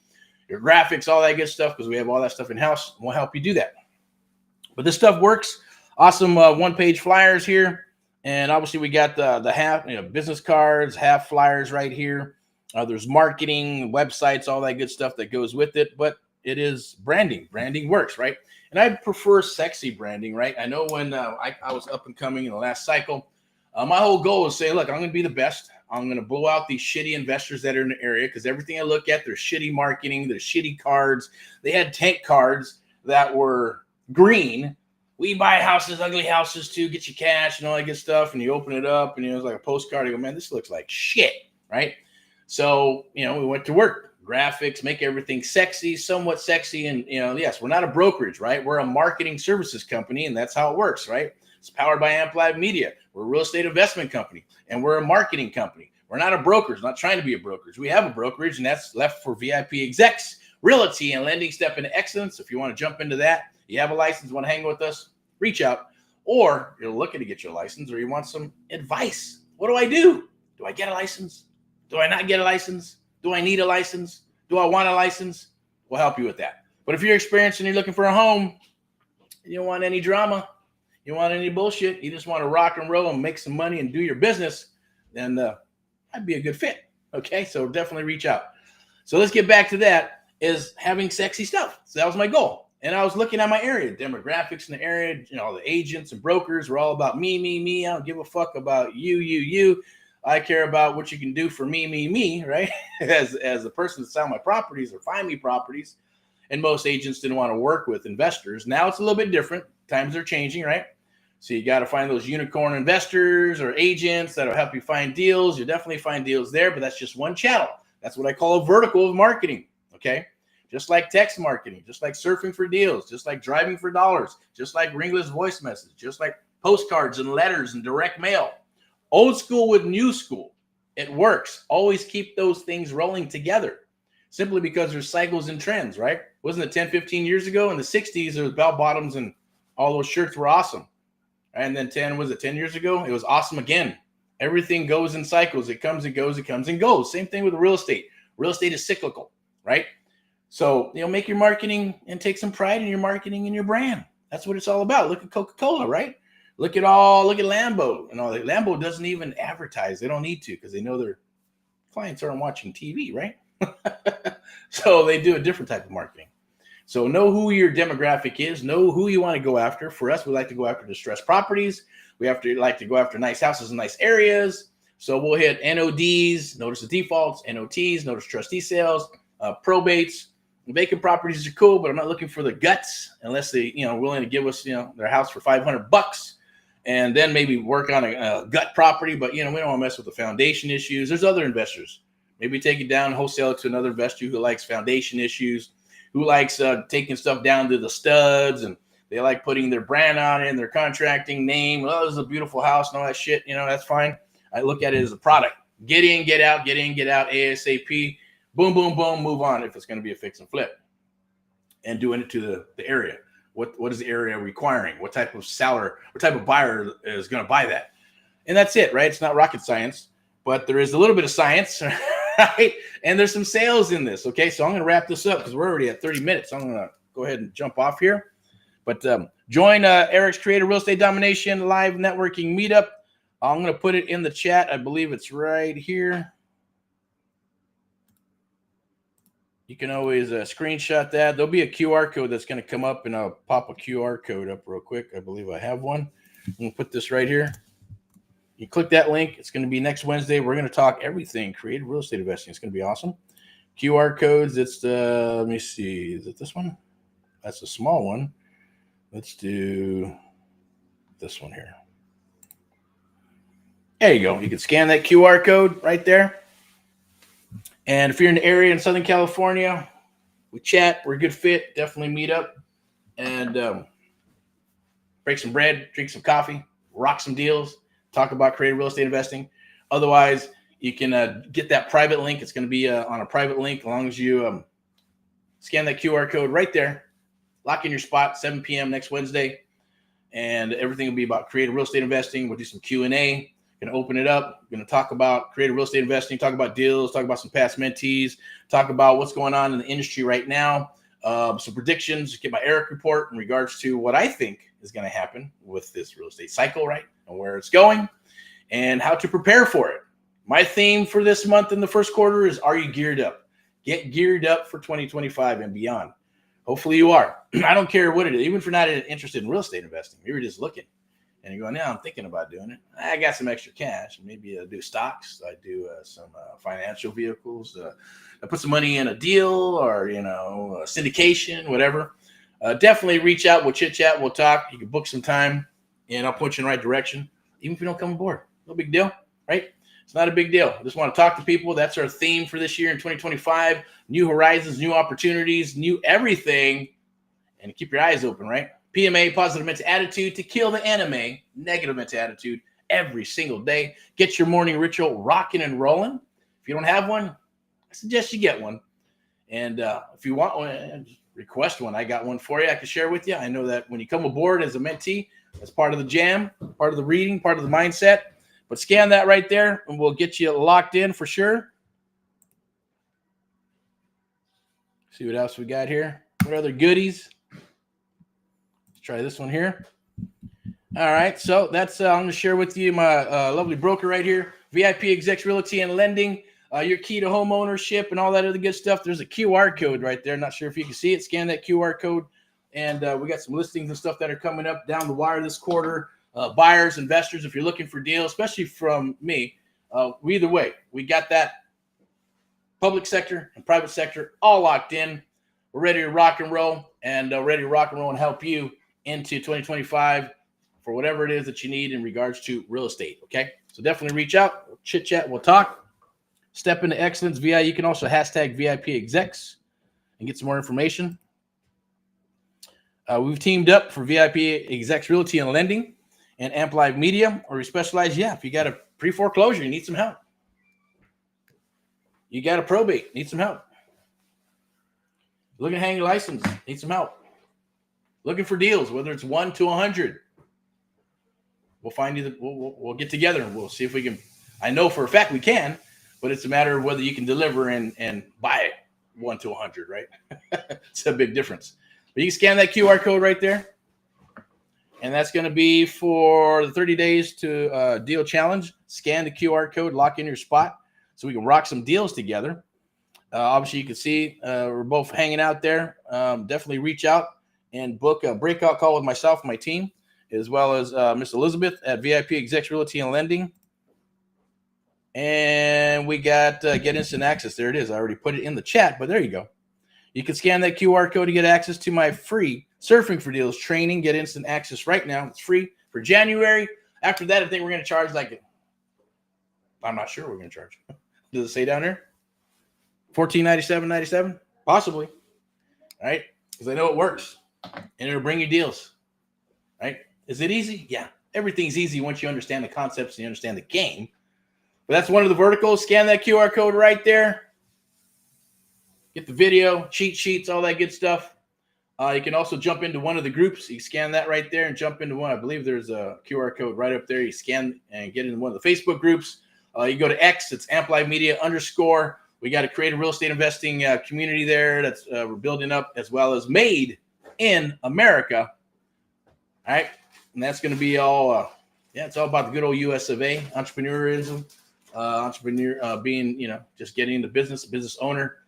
your graphics, all that good stuff, because we have all that stuff in-house. We'll help you do that. But this stuff works. Awesome one-page flyers here. And obviously we got the half, business cards, half flyers right here. There's marketing, websites, all that good stuff that goes with it. But it is branding. Branding works, right? And I prefer sexy branding, right? I know when I was up and coming in the last cycle, my whole goal is say, look, I'm going to be the best. I'm going to blow out these shitty investors that are in the area, because everything I look at, there's shitty marketing, there's shitty cards. They had tank cards that were green. We buy houses, ugly houses too, get you cash and all that good stuff. And you open it up and it was like a postcard. You go, man, this looks like shit, right? So, we went to work. Graphics, make everything sexy, somewhat sexy. And, yes, we're not a brokerage, right? We're a marketing services company, and that's how it works, right? It's powered by Amp Live Media. We're a real estate investment company, and we're a marketing company. We're not a brokerage, not trying to be a brokerage. We have a brokerage, and that's left for VIP execs, realty, and lending step into excellence. If you want to jump into that, you have a license, want to hang with us, reach out. Or you're looking to get your license, or you want some advice. What do I do? Do I get a license? Do I not get a license? Do I need a license? Do I want a license? We'll help you with that. But if you're experienced and you're looking for a home, you don't want any drama, you don't want any bullshit, you just want to rock and roll and make some money and do your business, then that'd be a good fit. Okay, so definitely reach out. So let's get back to that, is having sexy stuff. So that was my goal. And I was looking at my area, demographics in the area, the agents and brokers were all about me. I don't give a fuck about you. I care about what you can do for me, right? As a person to sell my properties or find me properties. And most agents didn't want to work with investors. Now it's a little bit different. Times are changing, right? So you got to find those unicorn investors or agents that'll help you find deals. You definitely find deals there, but that's just one channel. That's what I call a vertical of marketing, okay? Just like text marketing, just like surfing for deals, just like driving for dollars, just like ringless voice message, just like postcards and letters and direct mail. Old school with new school. It works. Always keep those things rolling together. Simply because there's cycles and trends, right? Wasn't it 10, 15 years ago? In the 60s, there was bell bottoms and all those shirts were awesome. And then 10 years ago? It was awesome again. Everything goes in cycles. It comes and goes, it comes and goes. Same thing with real estate. Real estate is cyclical, right? So, make your marketing and take some pride in your marketing and your brand. That's what it's all about. Look at Coca-Cola, right? Look at Lambo and all that. Lambo doesn't even advertise. They don't need to because they know their clients aren't watching TV, right? So they do a different type of marketing. So know who your demographic is. Know who you want to go after. For us, we like to go after distressed properties. We like to go after nice houses in nice areas. So we'll hit NODs, notice of defaults, NOTs, notice trustee sales, probates. Vacant properties are cool, but I'm not looking for the guts unless they, willing to give us, their house for $500, and then maybe work on a gut property. But we don't want to mess with the foundation issues. There's other investors. Maybe take it down, wholesale it to another investor who likes foundation issues, who likes taking stuff down to the studs, and they like putting their brand on it and their contracting name. Oh, this is a beautiful house and all that shit. That's fine. I look at it as a product. Get in, get out, ASAP. Boom, boom, boom, move on if it's going to be a fix and flip. And doing it to the area. What is the area requiring? What type of seller, what type of buyer is going to buy that? And that's it, right? It's not rocket science, but there is a little bit of science, right? And there's some sales in this, okay? So I'm going to wrap this up because we're already at 30 minutes. So I'm going to go ahead and jump off here. But join Erick's Creative Real Estate Domination Live Networking Meetup. I'm going to put it in the chat. I believe it's right here. You can always screenshot that. There'll be a QR code that's going to come up, and I'll pop a QR code up real quick. I believe I have one. I'm going to put this right here. You click that link. It's going to be next Wednesday. We're going to talk everything creative real estate investing. It's going to be awesome. QR codes. It's the, let me see. Is it this one? That's a small one. Let's do this one here. There you go. You can scan that QR code right there. And if you're in the area in Southern California, we chat. We're a good fit. Definitely meet up and break some bread, drink some coffee, rock some deals, talk about creative real estate investing. Otherwise, you can get that private link. It's going to be on a private link as long as you scan that QR code right there. Lock in your spot, 7 p.m. next Wednesday. And everything will be about creative real estate investing. We'll do some Q&A. Going to open it up. Going to talk about creative real estate investing, talk about deals, talk about some past mentees, talk about what's going on in the industry right now, some predictions, get my Erick report in regards to what I think is going to happen with this real estate cycle, right, and where it's going and how to prepare for it. My theme for this month in the first quarter is, are you geared up? Get geared up for 2025 and beyond. Hopefully you are. I don't care what it is, even if you're not interested in real estate investing. Maybe you're just looking. And you're going, yeah, I'm thinking about doing it. I got some extra cash. Maybe I do stocks. I do some financial vehicles. I put some money in a deal or, a syndication, whatever. Definitely reach out. We'll chit chat. We'll talk. You can book some time and I'll put you in the right direction. Even if you don't come aboard. No big deal, right? It's not a big deal. I just want to talk to people. That's our theme for this year in 2025. New horizons, new opportunities, new everything. And keep your eyes open, right? PMA, positive mental attitude, to kill the anime, negative mental attitude, every single day. Get your morning ritual rocking and rolling. If you don't have one, I suggest you get one. And if you want one, request one. I got one for you I can share with you. I know that when you come aboard as a mentee, that's part of the jam, part of the reading, part of the mindset. But scan that right there, and we'll get you locked in for sure. See what else we got here. What other goodies? Try this one here. All right, so that's I'm going to share with you my lovely broker right here, VIP Execs Realty and Lending, your key to home ownership and all that other good stuff. There's a QR code right there. Not sure if you can see it. Scan that QR code, and we got some listings and stuff that are coming up down the wire this quarter. Buyers, investors, if you're looking for deals, especially from me, either way, we got that public sector and private sector all locked in. We're ready to rock and roll and help you into 2025 for whatever it is that you need in regards to real estate. Okay. So definitely reach out, we'll chit chat, we'll talk, step into excellence VI. You can also hashtag VIP execs and get some more information. We've teamed up for VIP Execs Realty and Lending and Amp Live Media, or we specialize. Yeah. If you got a Pre-foreclosure, you need some help. You got a probate, need some help. Looking to hang your license, need some help. Looking for deals, whether it's 1 to 100. We'll find you. We'll get together and we'll see if we can. I know for a fact we can, but it's a matter of whether you can deliver and buy 1 to 100, right? It's a big difference. But you can scan that QR code right there. And that's going to be for the 30 days to deal challenge. Scan the QR code, lock in your spot so we can rock some deals together. Obviously, you can see we're both hanging out there. Definitely reach out and book a breakout call with myself and my team, as well as Miss Elizabeth at VIP Execs Realty and Lending. And we got get instant access. There it is. I already put it in the chat, but there you go. You can scan that QR code to get access to my free Surfing for Deals training. Get instant access right now. It's free for January. After that, I think we're going to charge I'm not sure we're going to charge. Does it say down there? $14.97.97? Possibly. All right? Because I know it works. And it'll bring you deals. Right? Is it easy? Yeah. Everything's easy once you understand the concepts and you understand the game. But that's one of the verticals. Scan that QR code right there. Get the video, cheat sheets, all that good stuff. You can also jump into one of the groups. You scan that right there and jump into one. I believe there's a QR code right up there. You scan and get into one of the Facebook groups. You go to X. It's Amplive Media _ We got to create a real estate investing community there that's we're building up, as well as Made in America. All right. And that's going to be all, it's all about the good old US of A, entrepreneurism, being, just getting into business owner.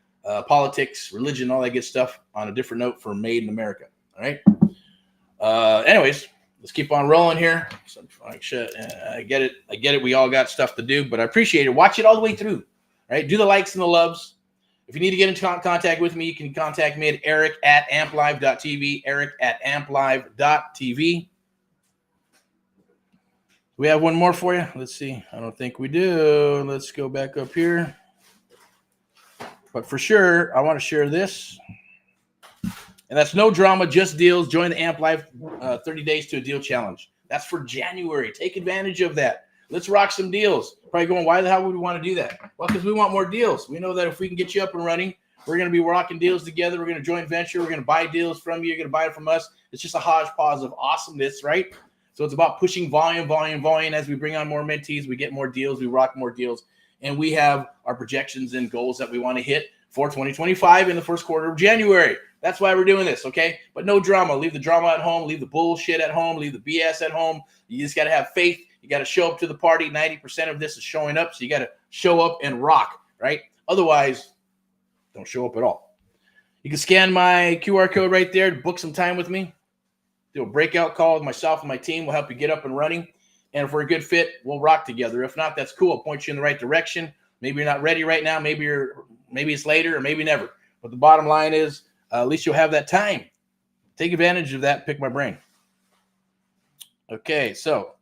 Politics, religion, all that good stuff on a different note for Made in America. All right. Anyways, let's keep on rolling here. So, I get it. We all got stuff to do, but I appreciate it. Watch it all the way through. All right. Do the likes and the loves. If you need to get into contact with me, you can contact me at Erick@amplive.tv. Erick@amplive.tv. We have one more for you. Let's see. I don't think we do. Let's go back up here. But for sure, I want to share this. And that's no drama, just deals. Join the Amplive 30 Days to a Deal Challenge. That's for January. Take advantage of that. Let's rock some deals. Probably going, why the hell would we want to do that? Well, because we want more deals. We know that if we can get you up and running, we're going to be rocking deals together. We're going to joint venture. We're going to buy deals from you. You're going to buy it from us. It's just a hodgepodge of awesomeness, right? So it's about pushing volume. As we bring on more mentees, we get more deals. We rock more deals. And we have our projections and goals that we want to hit for 2025 in the first quarter of January. That's why we're doing this, okay? But no drama. Leave the drama at home. Leave the bullshit at home. Leave the BS at home. You just got to have faith. You got to show up to the party. 90% of this is showing up, so you got to show up and rock, right? Otherwise, don't show up at all. You can scan my QR code right there to book some time with me. Do a breakout call with myself and my team. We'll help you get up and running. And if we're a good fit, we'll rock together. If not, that's cool. I'll point you in the right direction. Maybe you're not ready right now. Maybe it's later, or maybe never. But the bottom line is, at least you'll have that time. Take advantage of that. Pick my brain. Okay, so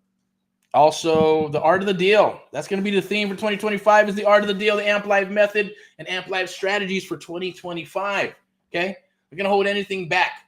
also the art of the deal. That's going to be the theme for 2025 is the art of the deal, the Amplive method, and Amplive strategies for 2025. Okay, we're going to hold anything back.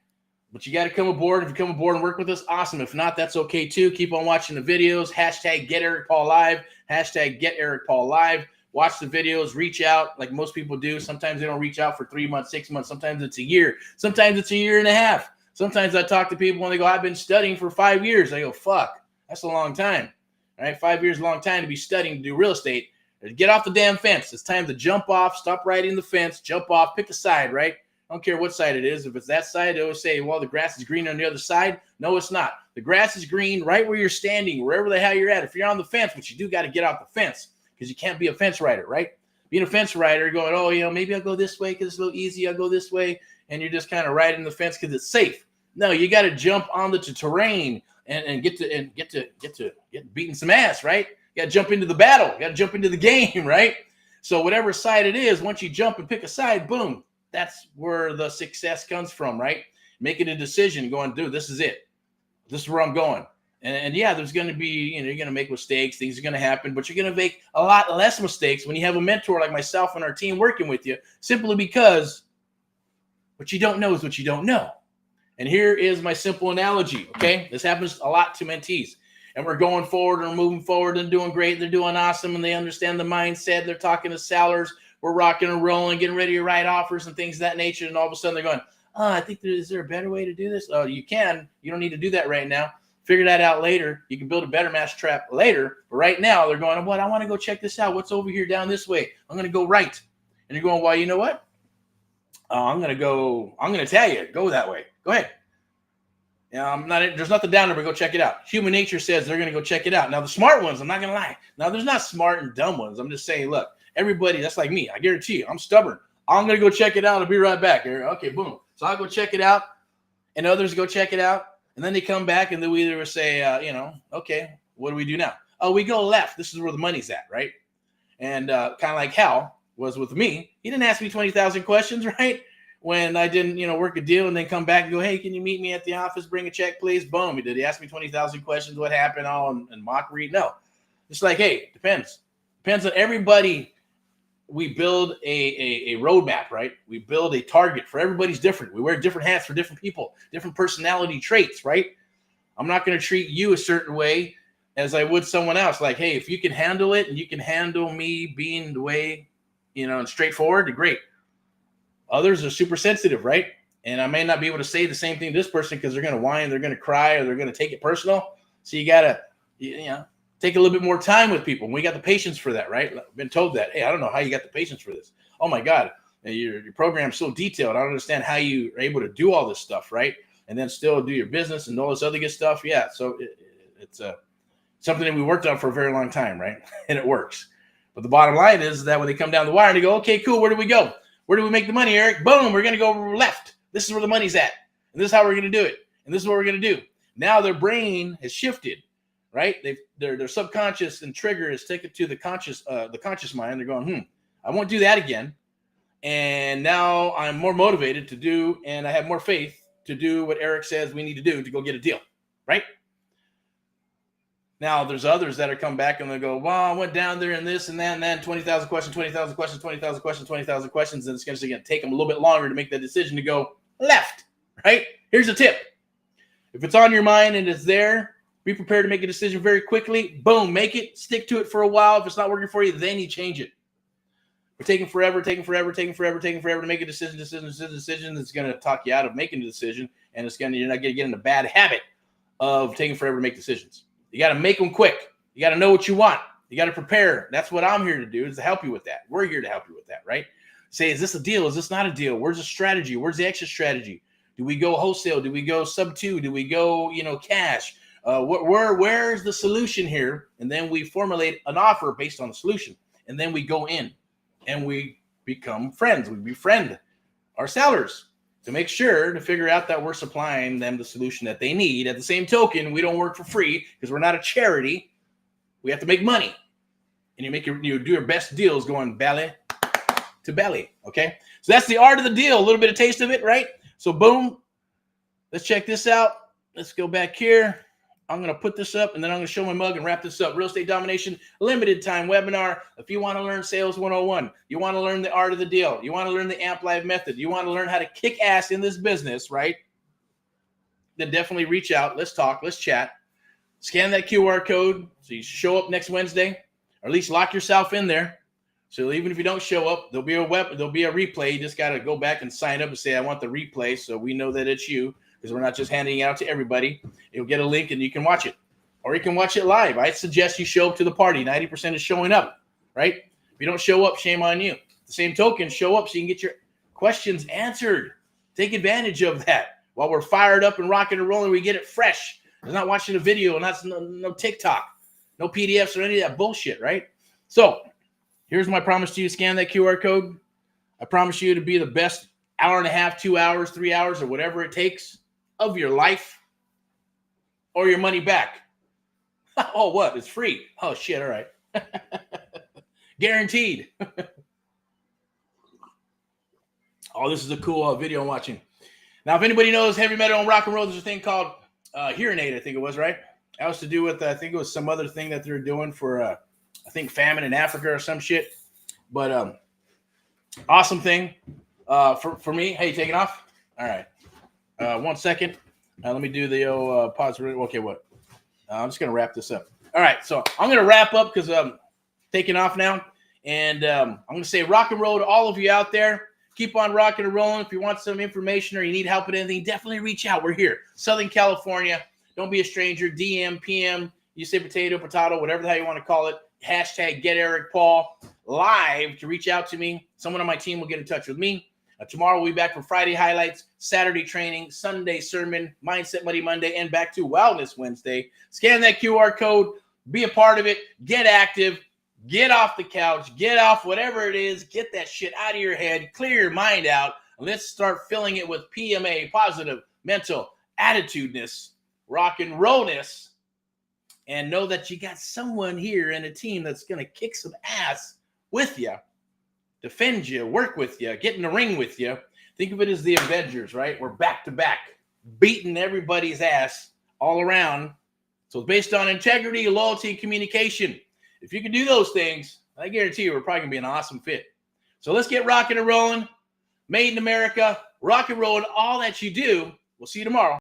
But you got to come aboard. If you come aboard and work with us, awesome. If not, that's okay too. Keep on watching the videos. Hashtag Get Erick Paul Live. Hashtag Get Erick Paul Live. Watch the videos. Reach out like most people do. Sometimes they don't reach out for 3 months, 6 months. Sometimes it's a year. Sometimes it's a year and a half. Sometimes I talk to people and they go, I've been studying for 5 years. I go, fuck, that's a long time. All right, 5 years is a long time to be studying to do real estate. Get off the damn fence. It's time to jump off. Stop riding the fence. Jump off. Pick a side, right? I don't care what side it is. If it's that side, they always say, well, the grass is green on the other side. No, it's not. The grass is green right where you're standing, wherever the hell you're at. If you're on the fence, but you do got to get off the fence because you can't be a fence rider, right? Being a fence rider, going, oh, maybe I'll go this way because it's a little easy. I'll go this way. And you're just kind of riding the fence because it's safe. No, you got to jump on the terrain and get beating some ass, right? You got to jump into the battle. You got to jump into the game, right? So whatever side it is, once you jump and pick a side, boom. That's where the success comes from, right? Making a decision, going, dude, this is it. This is where I'm going. And yeah, there's going to be, you're going to make mistakes. Things are going to happen, but you're going to make a lot less mistakes when you have a mentor like myself and our team working with you, simply because what you don't know is what you don't know. And here is my simple analogy, okay? This happens a lot to mentees. and we're going forward and moving forward and doing great. They're doing awesome, and they understand the mindset. They're talking to sellers. We're rocking and rolling, getting ready to write offers and things of that nature. And all of a sudden they're going, oh, I think is there a better way to do this? Oh, you can. You don't need to do that right now. Figure that out later. You can build a better mousetrap later. But right now they're going, what? I want to go check this out. What's over here down this way? I'm going to go right. And you're going, well, you know what? I'm going to tell you, go that way. Go ahead. There's nothing down there, but go check it out. Human nature says they're going to go check it out. Now, the smart ones, I'm not going to lie. Now, there's not smart and dumb ones. I'm just saying, look, everybody, that's like me. I guarantee you, I'm stubborn. I'm going to go check it out. I'll be right back. Okay, boom. So I'll go check it out, and others go check it out, and then they come back, and then we either say, okay, what do we do now? Oh, we go left. This is where the money's at, right? And kind of like Hal was with me. He didn't ask me 20,000 questions, right? When I didn't, work a deal and then come back and go, hey, can you meet me at the office? Bring a check, please. Boom. Did he ask me 20,000 questions? What happened? All in mockery? No. It's like, hey, depends. Depends on everybody. We build a roadmap, right? We build a target for everybody's different. We wear different hats for different people, different personality traits, right? I'm not going to treat you a certain way as I would someone else. Like, hey, if you can handle it and you can handle me being the way, and straightforward, great. Others are super sensitive, right? And I may not be able to say the same thing to this person because they're going to whine, they're going to cry, or they're going to take it personal. So you got to, take a little bit more time with people. And we got the patience for that, right? I've been told that. Hey, I don't know how you got the patience for this. Oh my God, your program's so detailed. I don't understand how you are able to do all this stuff, right? And then still do your business and all this other good stuff. Yeah, so it's something that we worked on for a very long time, right? And it works. But the bottom line is that when they come down the wire and they go, okay, cool, where do we go? Where do we make the money, Eric? Boom, we're going to go left. This is where the money's at. And this is how we're going to do it. And this is what we're going to do. Now their brain has shifted, right? Their subconscious and trigger is taken to the conscious mind. They're going, I won't do that again. And now I'm more motivated to do, and I have more faith to do what Eric says we need to do to go get a deal, right? Now, there's others that are come back and they go, well, I went down there and this and that and that, 20,000 questions, 20,000 questions, 20,000 questions, 20,000 questions. And it's going to take them a little bit longer to make that decision to go left, right? Here's a tip. If it's on your mind and it's there, be prepared to make a decision very quickly. Boom, make it, stick to it for a while. If it's not working for you, then you change it. We're taking forever to make a decision that's going to talk you out of making a decision. And you're not going to get in a bad habit of taking forever to make decisions. You got to make them quick. You got to know what you want. You got to prepare. That's what I'm here to do, is to help you with that. We're here to help you with that, right? Say, is this a deal? Is this not a deal? Where's the strategy? Where's the exit strategy? Do we go wholesale? Do we go sub 2? Do we go, cash? Where's the solution here? And then we formulate an offer based on the solution. And then we go in and we become friends. We befriend our sellers to make sure to figure out that we're supplying them the solution that they need. At the same token, we don't work for free because we're not a charity. We have to make money. And you do your best deals going belly to belly, okay? So that's the art of the deal, a little bit of taste of it, right? So boom, let's check this out. Let's go back here. I'm going to put this up, and then I'm going to show my mug and wrap this up. Real Estate Domination Limited Time Webinar. If you want to learn Sales 101, you want to learn the art of the deal, you want to learn the AMP Live method, you want to learn how to kick ass in this business, right? Then definitely reach out. Let's talk. Let's chat. Scan that QR code so you show up next Wednesday, or at least lock yourself in there. So even if you don't show up, there'll be a replay. You just got to go back and sign up and say, I want the replay, so we know that it's you. Because we're not just handing it out to everybody. You'll get a link and you can watch it. Or you can watch it live. I suggest you show up to the party. 90% is showing up, right? If you don't show up, shame on you. The same token, show up so you can get your questions answered. Take advantage of that. While we're fired up and rocking and rolling, we get it fresh. It's not watching a video, and that's no TikTok, no PDFs or any of that bullshit, right? So here's my promise to you. Scan that QR code. I promise you to be the best hour and a half, 2 hours, 3 hours, or whatever it takes of your life, or your money back. Oh, what? It's free. Oh, shit. All right. Guaranteed. Oh, this is a cool video I'm watching. Now, if anybody knows heavy metal and rock and roll, there's a thing called hearing aid, I think it was, right? That was to do with, I think it was some other thing that they're doing for, I think, famine in Africa or some shit. But awesome thing for me. Hey, you taking off? All right. 1 second. Let me do the pause. Okay, what? I'm just going to wrap this up. All right, so I'm going to wrap up because I'm taking off now. And I'm going to say rock and roll to all of you out there. Keep on rocking and rolling. If you want some information or you need help with anything, definitely reach out. We're here. Southern California. Don't be a stranger. DM, PM, you say potato, whatever the hell you want to call it. Hashtag get Erick Paul live to reach out to me. Someone on my team will get in touch with me. Tomorrow we'll be back for Friday highlights, Saturday training, Sunday sermon, Mindset Monday, and back to Wellness Wednesday. Scan that QR code. Be a part of it. Get active. Get off the couch. Get off whatever it is. Get that shit out of your head. Clear your mind out. And let's start filling it with PMA, positive mental attitudeness, rock and rollness, and know that you got someone here in a team that's going to kick some ass with you, defend you, work with you, get in the ring with you. Think of it as the Avengers, right? We're back to back, beating everybody's ass all around. So it's based on integrity, loyalty, communication. If you can do those things, I guarantee you we're probably going to be an awesome fit. So let's get rocking and rolling. Made in America, rock and rolling, all that you do. We'll see you tomorrow.